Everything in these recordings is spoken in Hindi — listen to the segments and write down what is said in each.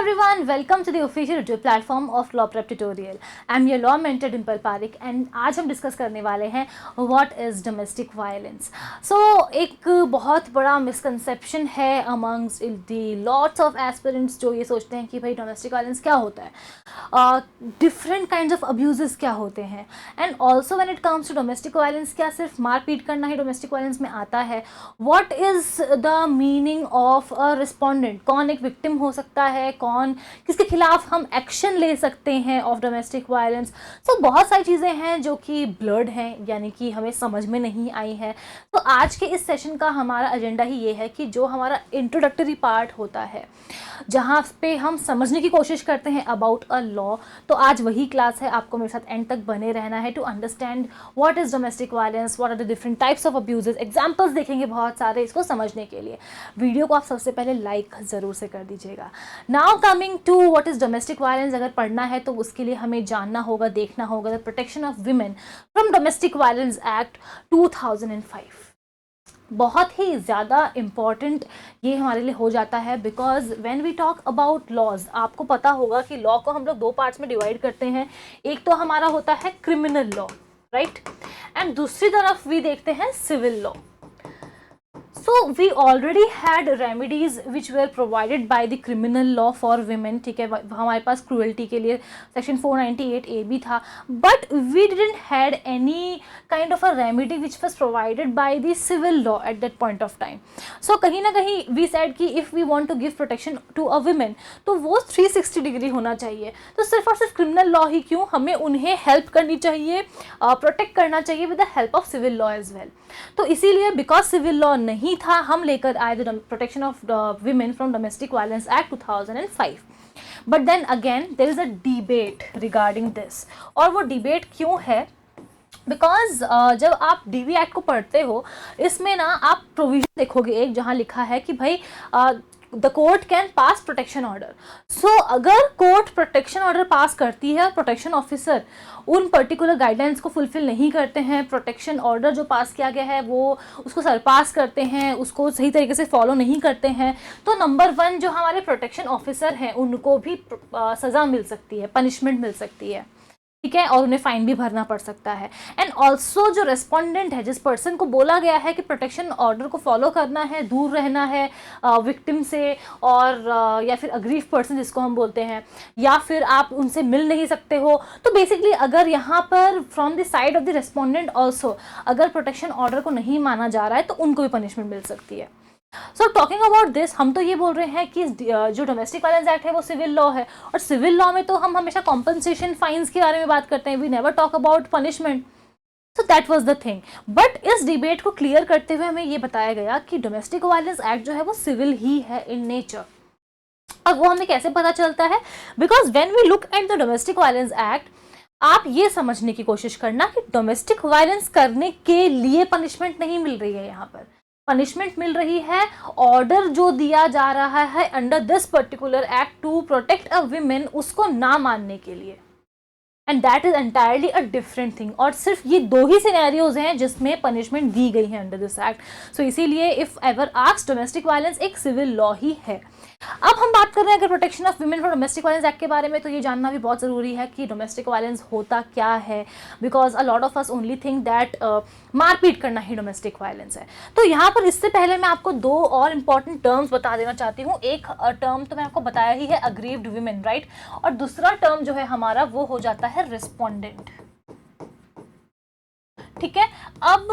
everyone, welcome to the official YouTube platform of Law Prep Tutorial. I'm your law mentor Dimple Parekh and आज हम डिस्कस करने वाले हैं what is domestic violence. So एक बहुत बड़ा मिसकंसेप्शन है amongst the lots of aspirants जो ये सोचते हैं कि भाई domestic violence क्या होता है, different kinds of abuses क्या होते हैं, and also when it comes to domestic violence क्या सिर्फ मारपीट करना ही domestic violence में आता है, what is the meaning of a respondent, कौन एक victim हो सकता है, कौन किसके खिलाफ हम एक्शन ले सकते हैं ऑफ डोमेस्टिक वायलेंस. सो बहुत सारी चीज़ें हैं जो कि ब्लर्ड हैं, यानी कि हमें समझ में नहीं आई है. तो आज के इस सेशन का हमारा एजेंडा ही ये है कि जो हमारा इंट्रोडक्टरी पार्ट होता है जहाँ पे हम समझने की कोशिश करते हैं अबाउट अ लॉ, तो आज वही क्लास है. आपको मेरे साथ एंड तक बने रहना है to understand what is domestic violence, what are the different types of abuses. Examples देखेंगे बहुत सारे इसको समझने के लिए. वीडियो को आप सबसे पहले लाइक ज़रूर से कर दीजिएगा. Now coming to what is domestic violence, अगर पढ़ना है तो उसके लिए हमें जानना होगा, देखना होगा the protection of women from domestic violence act 2005. बहुत ही ज़्यादा इम्पॉर्टेंट ये हमारे लिए हो जाता है because when we talk about laws, आपको पता होगा कि लॉ को हम लोग दो पार्ट्स में डिवाइड करते हैं. एक तो हमारा होता है क्रिमिनल लॉ, राइट, एंड दूसरी तरफ भी देखते हैं civil law. So we already had remedies which were provided by the criminal law for women. ठीक है, हमारे पास क्रूअल्टी के लिए सेक्शन 498A भी था, but we didn't had any kind of a remedy which was provided by the civil law at that point of time. So कहीं ना कहीं we said कि if we want to give protection to a women तो वो 360 डिग्री होना चाहिए. तो सिर्फ और सिर्फ क्रिमिनल लॉ ही क्यों, हमें उन्हें हेल्प करनी चाहिए, प्रोटेक्ट करना चाहिए with the help of civil law as well. तो इसीलिए बिकॉज सिविल लॉ नहीं था, हम लेकर आए the protection of women from domestic violence act 2005. But then again there is a debate regarding this. और वो डिबेट क्यों है, बिकॉज जब आप डीवी एक्ट को पढ़ते हो इसमें ना आप प्रोविजन देखोगे एक जहाँ लिखा है कि भाई the court can pass protection order. So अगर कोर्ट प्रोटेक्शन ऑर्डर पास करती है, प्रोटेक्शन ऑफिसर उन पर्टिकुलर गाइडलाइंस को फुलफिल नहीं करते हैं, प्रोटेक्शन ऑर्डर जो पास किया गया है वो उसको सरपास करते हैं, उसको सही तरीके से फॉलो नहीं करते हैं, तो नंबर 1 जो हमारे प्रोटेक्शन ऑफिसर हैं उनको भी सज़ा मिल सकती है, पनिशमेंट मिल सकती है, ठीक है, और उन्हें फाइन भी भरना पड़ सकता है. एंड ऑल्सो जो रेस्पोंडेंट है, जिस पर्सन को बोला गया है कि प्रोटेक्शन ऑर्डर को फॉलो करना है, दूर रहना है विक्टिम से, और या फिर अग्रीव पर्सन जिसको हम बोलते हैं, या फिर आप उनसे मिल नहीं सकते हो. तो बेसिकली अगर यहाँ पर from the side of the respondent also अगर प्रोटेक्शन ऑर्डर को नहीं माना जा रहा है तो उनको भी पनिशमेंट मिल सकती है. सो टॉकिंग अबाउट दिस, हम तो ये बोल रहे हैं कि जो डोमेस्टिक वायलेंस एक्ट है वो सिविल लॉ है, और सिविल लॉ में तो हम हमेशा कॉम्पनसेशन फाइन्स के बारे में बात करते हैं, we never talk about punishment. So that was the thing. But इस डिबेट को क्लियर करते हुए हमें ये बताया गया कि डोमेस्टिक वायलेंस एक्ट जो है वो सिविल ही है इन नेचर. अब वो हमें कैसे पता चलता है, because when we look at the domestic violence act, आप ये समझने की कोशिश करना कि डोमेस्टिक वायलेंस करने के लिए पनिशमेंट नहीं मिल रही है, यहाँ पर पनिशमेंट मिल रही है ऑर्डर जो दिया जा रहा है under this particular act to protect a women, उसको ना मानने के लिए. And that is entirely a different thing. और सिर्फ ये दो ही सिनेरियोज हैं जिसमें पनिशमेंट दी गई है अंडर दिस एक्ट. सो इसीलिए if ever asked domestic violence एक सिविल लॉ ही है. अब हम बात कर रहे हैं अगर protection of women from domestic violence act के बारे में, तो ये जानना भी बहुत ज़रूरी है कि डोमेस्टिक वायलेंस होता क्या है, because a lot of us only think that मारपीट करना ही डोमेस्टिक वायलेंस है. तो यहाँ पर इससे पहले मैं आपको दो और इम्पॉर्टेंट टर्म्स बता देना चाहती हूँ. एक टर्म तो मैं आपको बताया ही है, अग्रीव्ड वीमेन, राइट, और दूसरा टर्म जो है हमारा वो हो जाता है रिस्पोंडेंट. ठीक है, अब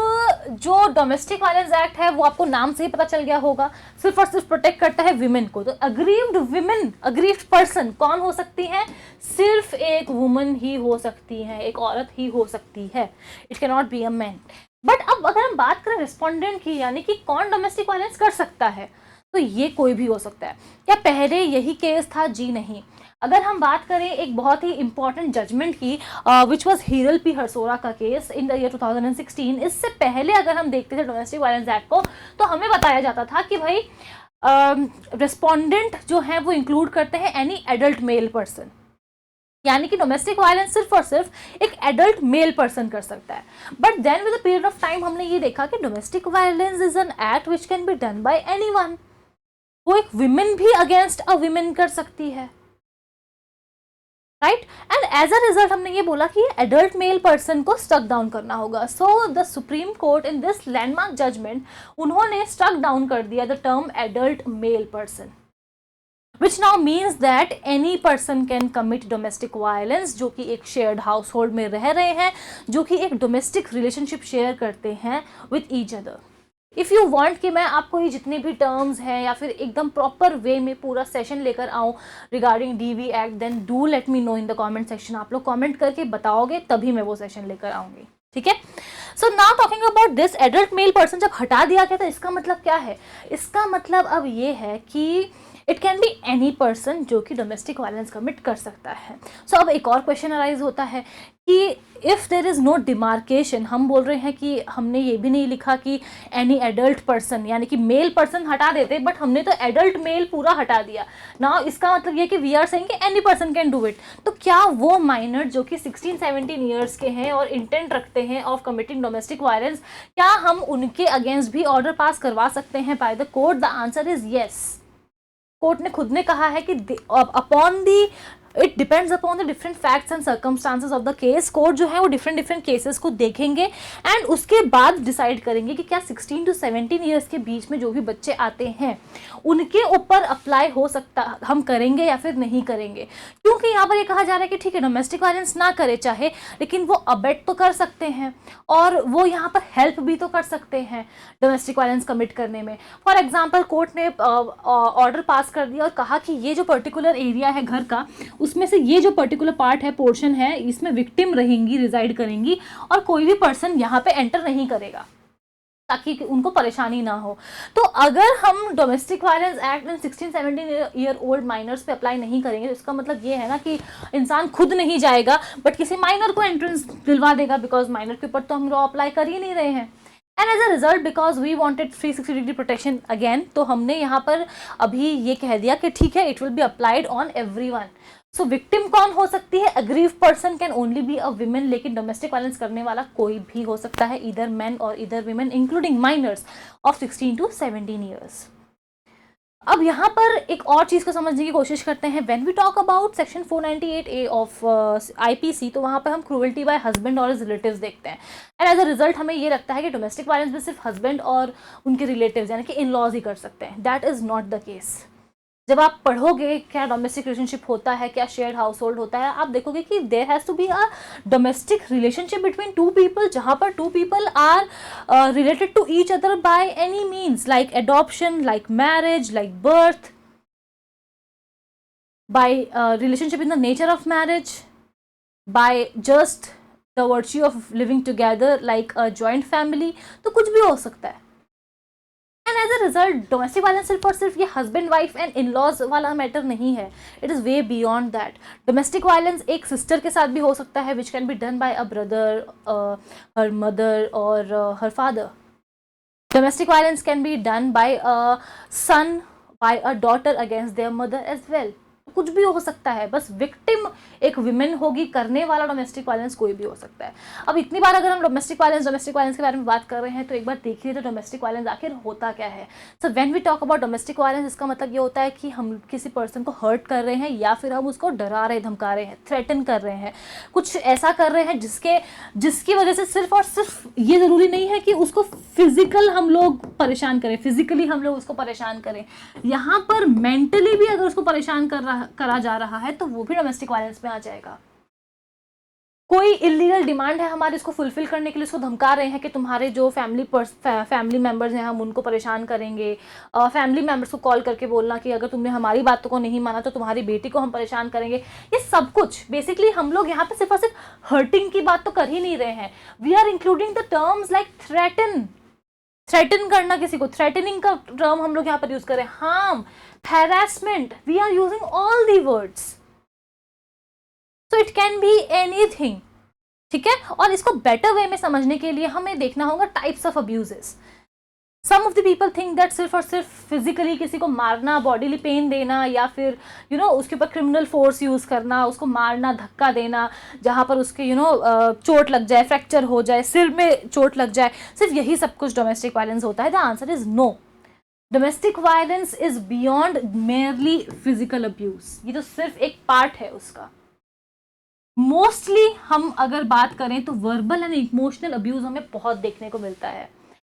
जो डोमेस्टिक वायलेंस एक्ट है वो आपको नाम से ही पता चल गया होगा, सिर्फ और सिर्फ प्रोटेक्ट करता है विमेन को. तो अग्रीव्ड विमेन, अग्रीव्ड पर्सन कौन हो सकती है, सिर्फ एक वुमन ही हो सकती है, एक औरत ही हो सकती है, it can not be a man. But अब अगर हम बात करें रिस्पोंडेंट की, यानी कि कौन डोमेस्टिक वायलेंस कर सकता है, तो ये कोई भी हो सकता है. क्या पहले यही केस था? जी नहीं. अगर हम बात करें एक बहुत ही इंपॉर्टेंट जजमेंट की which was Hiral P Harsora का केस इन द ईयर 2016, इससे पहले अगर हम देखते थे डोमेस्टिक वायलेंस एक्ट को तो हमें बताया जाता था कि भाई रिस्पोंडेंट जो है वो इंक्लूड करते हैं एनी एडल्ट मेल पर्सन, यानी कि डोमेस्टिक वायलेंस सिर्फ और सिर्फ एक एडल्ट मेल पर्सन कर सकता है. But then with the period of time हमने ये देखा कि domestic violence is an act which can be done by anyone. वो एक विमेन भी अगेंस्ट अ विमेन कर सकती है, right. And as a result हमने ये बोला कि एडल्ट मेल पर्सन को स्ट्रक डाउन करना होगा। So the Supreme Court in this landmark judgment उन्होंने स्ट्रक डाउन कर दिया the term adult male person, which now means that any person can commit domestic violence, जो कि एक शेयर्ड हाउस होल्ड में रह रहे हैं, जो कि एक डोमेस्टिक रिलेशनशिप शेयर करते हैं with each other. If you want कि मैं आपको ये जितने भी टर्म्स हैं या फिर एकदम प्रॉपर वे में पूरा सेशन लेकर आऊँ regarding DV act, then do let me know in the comment section. आप लोग कमेंट करके बताओगे तभी मैं वो सेशन लेकर आऊँगी, ठीक है। So now talking about this adult male person, जब हटा दिया गया तो इसका मतलब क्या है? इसका मतलब अब ये है कि it can be any person जो कि डोमेस्टिक वायलेंस कमिट कर सकता है। सो अब एक और क्वेश्चन अराइज होता है कि if there is no demarcation, हम बोल रहे हैं कि हमने ये भी नहीं लिखा कि एनी एडल्ट पर्सन, यानी कि मेल पर्सन हटा देते, बट हमने तो एडल्ट मेल पूरा हटा दिया। ना इसका मतलब ये कि वी आर सेइंग कि any person can do it. तो क्या वो माइनर जो कि 16-17 ईयर्स के हैं और इंटेंट रखते हैं ऑफ कमिटिंग डोमेस्टिक वायलेंस, क्या हम उनके अगेंस्ट भी ऑर्डर पास करवा सकते हैं by the court? The answer is yes. Court ने खुद ने कहा है कि upon the it depends upon the different facts and circumstances of the case. Court जो है वो डिफरेंट केसेस को देखेंगे एंड उसके बाद डिसाइड करेंगे कि क्या 16 to 17 ईयर्स के बीच में जो भी बच्चे आते हैं उनके ऊपर अप्लाई हो सकता, हम करेंगे या फिर नहीं करेंगे। क्योंकि यहाँ पर ये कहा जा रहा है कि ठीक है डोमेस्टिक वायलेंस ना करे चाहे, लेकिन वो अबेट तो कर सकते हैं और वो यहाँ पर हेल्प भी तो कर सकते हैं डोमेस्टिक वायलेंस कमिट करने में। फॉर एग्जाम्पल कोर्ट ने ऑर्डर पास कर दिया और कहा कि ये जो पर्टिकुलर एरिया है घर का, उसमें से ये जो पर्टिकुलर पार्ट है, पोर्शन है, इसमें विक्टिम रहेंगी, रिजाइड करेंगी और कोई भी पर्सन यहाँ पे एंटर नहीं करेगा ताकि उनको परेशानी ना हो। तो अगर हम domestic violence act in 16-17 year old minors पे अप्लाई नहीं करेंगे तो इसका मतलब ये है ना कि इंसान खुद नहीं जाएगा बट किसी माइनर को एंट्रेंस दिलवा देगा, बिकॉज माइनर के ऊपर तो हम लॉ अप्लाई कर ही नहीं रहे हैं। And as a result because we wanted 360 degree protection again, तो हमने यहाँ पर अभी ये कह दिया कि ठीक है it will be applied on everyone. So victim कौन हो सकती है? Aggrieved person can only be a women, लेकिन डोमेस्टिक वायलेंस करने वाला कोई भी हो सकता है, इधर मैन और इधर women, including minors of 16 to 17 years. अब यहाँ पर एक और चीज़ को समझने की कोशिश करते हैं। When we talk about section 498A of IPC, तो वहाँ पर हम क्रूअल्टी बाय हस्बैंड और रिलेटिव्स देखते हैं एंड एज अ रिजल्ट हमें ये लगता है कि डोमेस्टिक वायलेंस भी सिर्फ हस्बैंड और उनके रिलेटिव्स यानी कि इन लॉज ही कर सकते हैं। That is not the case. जब आप पढ़ोगे क्या डोमेस्टिक रिलेशनशिप होता है, क्या शेयर्ड हाउस होल्ड होता है, आप देखोगे कि there has to be a domestic relationship between two people, जहाँ पर two people are related to each other by any means, like adoption, like marriage, like birth, by relationship in the nature of marriage, by just the virtue of living together like a joint family. तो कुछ भी हो सकता है। And as a result domestic violence सिर्फ और सिर्फ ये husband wife and in laws वाला मैटर नहीं है, it is way beyond that. Domestic violence एक सिस्टर के साथ भी हो सकता है which can be done by a brother, हर मदर और हर father. Domestic violence can be done by a son, by a daughter against their mother as well. कुछ भी हो सकता है, बस विक्टिम एक विमेन होगी, करने वाला डोमेस्टिक वायलेंस कोई भी हो सकता है। अब इतनी बार अगर हम डोमेस्टिक वायलेंस के बारे में बात कर रहे हैं तो एक बार देखिए तो डोमेस्टिक वायलेंस आखिर होता क्या है। So when we talk about domestic violence, इसका मतलब ये होता है कि हम किसी पर्सन को हर्ट कर रहे हैं या फिर हम उसको डरा रहे, धमका रहे हैं, थ्रेटन कर रहे हैं, कुछ ऐसा कर रहे हैं जिसकी वजह से सिर्फ और सिर्फ ये ज़रूरी नहीं है कि उसको फिजिकल हम लोग परेशान करें, फिजिकली हम लोग उसको परेशान करें, यहाँ पर मेंटली भी अगर उसको परेशान करा जा रहा है तो वो भी डोमेस्टिक वायलेंस में आ जाएगा। कोई इलीगल डिमांड है हमारे, इसको फुलफिल करने के लिए उसको धमका रहे हैं कि तुम्हारे जो फैमिली मेम्बर्स हैं हम उनको परेशान करेंगे। फैमिली मेम्बर्स को कॉल करके बोलना कि अगर तुमने हमारी बातों को नहीं माना तो तुम्हारी बेटी को हम परेशान करेंगे। ये सब कुछ बेसिकली हम लोग यहाँ पे सिर्फ और सिर्फ हर्टिंग की बात तो कर ही नहीं रहे हैं, we are including the terms like threaten करना किसी को, थ्रेटनिंग का टर्म हम लोग यहाँ पर यूज करें, harm, harassment, we are using all the words. So it can be anything, ठीक है। और इसको बेटर वे में समझने के लिए हमें देखना होगा types of abuses. Some of the people think that सिर्फ और सिर्फ फिजिकली किसी को मारना, बॉडीली पेन देना या फिर उसके ऊपर क्रिमिनल फोर्स यूज़ करना, उसको मारना, धक्का देना, जहाँ पर उसके चोट लग जाए, फ्रैक्चर हो जाए, सिर में चोट लग जाए, सिर्फ यही सब कुछ डोमेस्टिक वायलेंस होता है? The answer is no. Domestic violence is beyond merely physical abuse, ये तो सिर्फ एक पार्ट है उसका। मोस्टली हम अगर बात करें तो वर्बल एंड इमोशनल अब्यूज हमें बहुत देखने को मिलता है.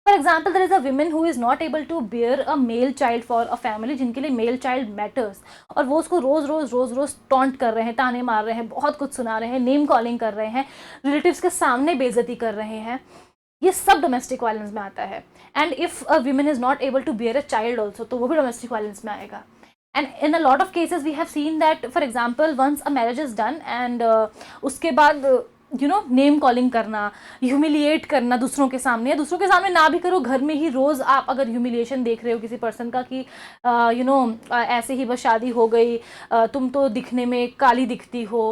For example, there is a women who is not able to bear a male child for a family, जिनके लिए मेल चाइल्ड मैटर्स, और वो उसको रोज रोज रोज रोज टॉन्ट कर रहे हैं, ताने मार रहे हैं, बहुत कुछ सुना रहे हैं, नेम कॉलिंग कर रहे हैं, रिलेटिव्स के सामने बेइज्जती कर रहे हैं. ये सब डोमेस्टिक वायलेंस में आता है. And if a women is not able to bear a child also, तो वो भी डोमेस्टिक वायलेंस में आएगा. And in a lot of cases we have seen that, for example, once a marriage is done and उसके बाद नेम कॉलिंग करना, ह्यूमिलिएट करना दूसरों के सामने, या दूसरों के सामने ना भी करो, घर में ही रोज आप अगर ह्यूमिलिएशन देख रहे हो किसी पर्सन का कि ऐसे ही बस शादी हो गई, तुम तो दिखने में काली दिखती हो,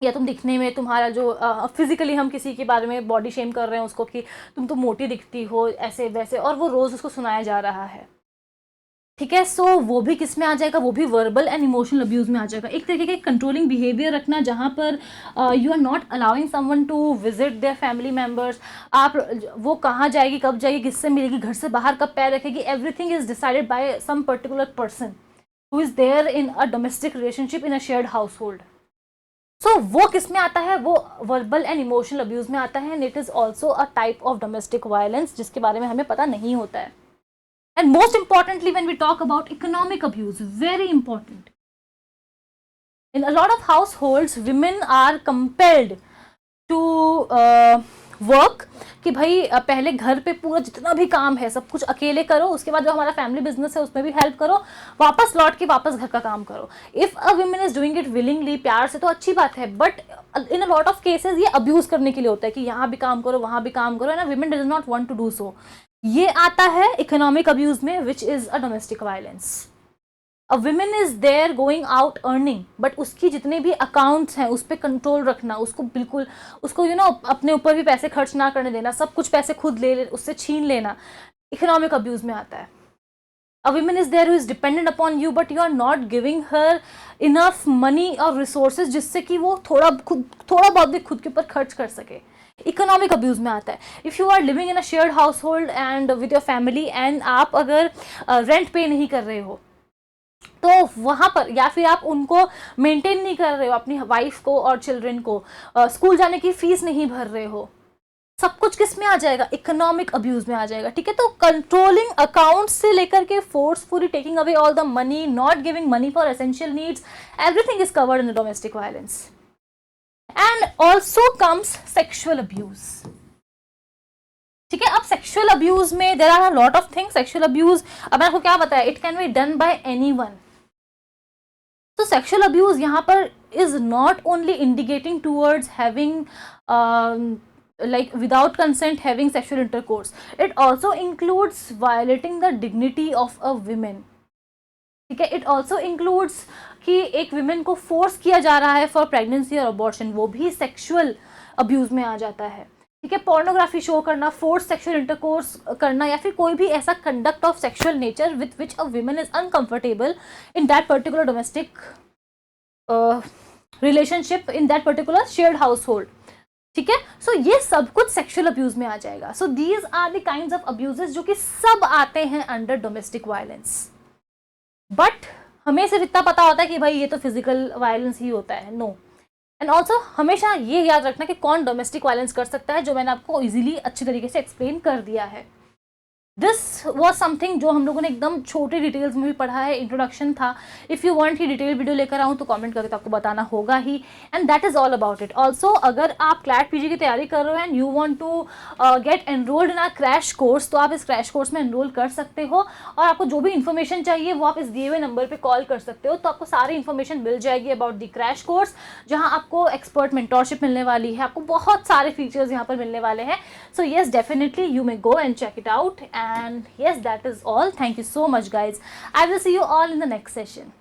या तुम दिखने में, तुम्हारा जो फिजिकली हम किसी के बारे में बॉडी शेम कर रहे हैं उसको कि तुम तो मोटी दिखती हो, ऐसे वैसे, और वो रोज उसको सुनाया जा रहा है. ठीक है. सो वो भी किस में आ जाएगा, वो भी वर्बल एंड इमोशनल अब्यूज में आ जाएगा. एक तरीके के कंट्रोलिंग बिहेवियर रखना, जहाँ पर you are not allowing someone to visit their family members. आप वो कहाँ जाएगी, कब जाएगी, किससे मिलेगी, घर से बाहर कब पैर रखेगी, everything is decided by some particular person who is there in a domestic relationship in a shared household. So वो किस में आता है, वो वर्बल एंड इमोशनल अब्यूज में आता है. And it is also a type of domestic violence जिसके बारे में हमें पता नहीं होता है. And most importantly, when we talk about economic abuse, very important. In a lot of households, women are compelled to work, कि भाई पहले घर पे पूरा जितना भी काम है सब कुछ अकेले करो, उसके बाद जो हमारा फैमिली बिजनेस है उसमें भी हेल्प करो, वापस लौट के वापस घर का काम करो. If a woman is doing it willingly, प्यार से, तो अच्छी बात है. But in a lot of cases ये अब्यूज करने के लिए होता है कि यहाँ भी काम करो, वहां भी काम करो, and women does not want to do so. ये आता है इकोनॉमिक अब्यूज में, which is a domestic violence. A women is there going out earning, but उसकी जितने भी अकाउंट्स हैं उस पर कंट्रोल रखना, उसको बिल्कुल, उसको अपने ऊपर भी पैसे खर्च ना करने देना, सब कुछ पैसे खुद ले उससे छीन लेना, इकोनॉमिक अब्यूज में आता है. A women is there who is dependent upon you, but you are not giving her enough money और रिसोर्सेज जिससे कि वो थोड़ा बहुत भी खुद के ऊपर खर्च कर सके. इकोनॉमिक अब्यूज में आता है. If you are living in a shared household and with your family, and आप अगर रेंट पे नहीं कर रहे हो, तो वहां पर, या फिर आप उनको मेंटेन नहीं कर रहे हो, अपनी वाइफ को और चिल्ड्रन को, स्कूल जाने की फीस नहीं भर रहे हो, सब कुछ किस में आ जाएगा, इकोनॉमिक अब्यूज में आ जाएगा. ठीक है. तो कंट्रोलिंग अकाउंट से लेकर के forcefully taking away all the money, not giving money for essential needs, everything is covered in the domestic violence. And also comes sexual abuse. ठीक है. अब सेक्सुअल अब्यूज में there are a lot of things. Sexual abuse, अब मैंने आपको क्या बताया, it can be done by anyone. तो सेक्सुअल अब्यूज यहाँ पर is not only indicating towards having like without consent having sexual intercourse. It also includes violating the dignity of a woman. ठीक है. इट ऑल्सो इंक्लूड्स कि एक विमेन को फोर्स किया जा रहा है फॉर प्रेगनेंसी और अबॉर्शन, वो भी सेक्सुअल अब्यूज में आ जाता है. ठीक है. पोर्नोग्राफी शो करना, फोर्स सेक्सुअल इंटरकोर्स करना, या फिर कोई भी ऐसा conduct of sexual nature with which a women is uncomfortable in that particular domestic relationship, in that particular shared house hold. ठीक है. सो ये सब कुछ सेक्सुअल अब्यूज में आ जाएगा. So these are the kinds of abuses जो कि सब आते हैं अंडर डोमेस्टिक वायलेंस. बट हमें सिर्फ इतना पता होता है कि भाई ये तो फिजिकल वायलेंस ही होता है. नो. एंड ऑल्सो हमेशा ये याद रखना कि कौन डोमेस्टिक वायलेंस कर सकता है, जो मैंने आपको इजीली अच्छी तरीके से एक्सप्लेन कर दिया है. दिस वॉज समथिंग जो हम लोगों ने एकदम छोटे डिटेल्स में भी पढ़ा है, इंट्रोडक्शन था. इफ़ यू वांट ही डिटेल वीडियो लेकर आऊँ तो कमेंट करके तो आपको बताना होगा ही. And that is all about it. Also अगर आप क्लैट पीजी की तैयारी कर रहे हो and you want to get enrolled in our crash course, तो आप इस क्रैश कोर्स में एनरोल कर सकते हो. और आपको जो भी इन्फॉर्मेशन चाहिए वो आप इस दिए हुए नंबर पर कॉल कर सकते हो, तो आपको सारी इन्फॉर्मेशन मिल जाएगी अबाउट द क्रैश कोर्स, जहाँ आपको एक्सपर्ट मेंटोरशिप मिलने वाली है, आपको बहुत सारे फीचर्स यहाँ पर मिलने वाले हैं. So yes, definitely you may go and check it out. And yes, that is all. Thank you so much, guys. I will see you all in the next session.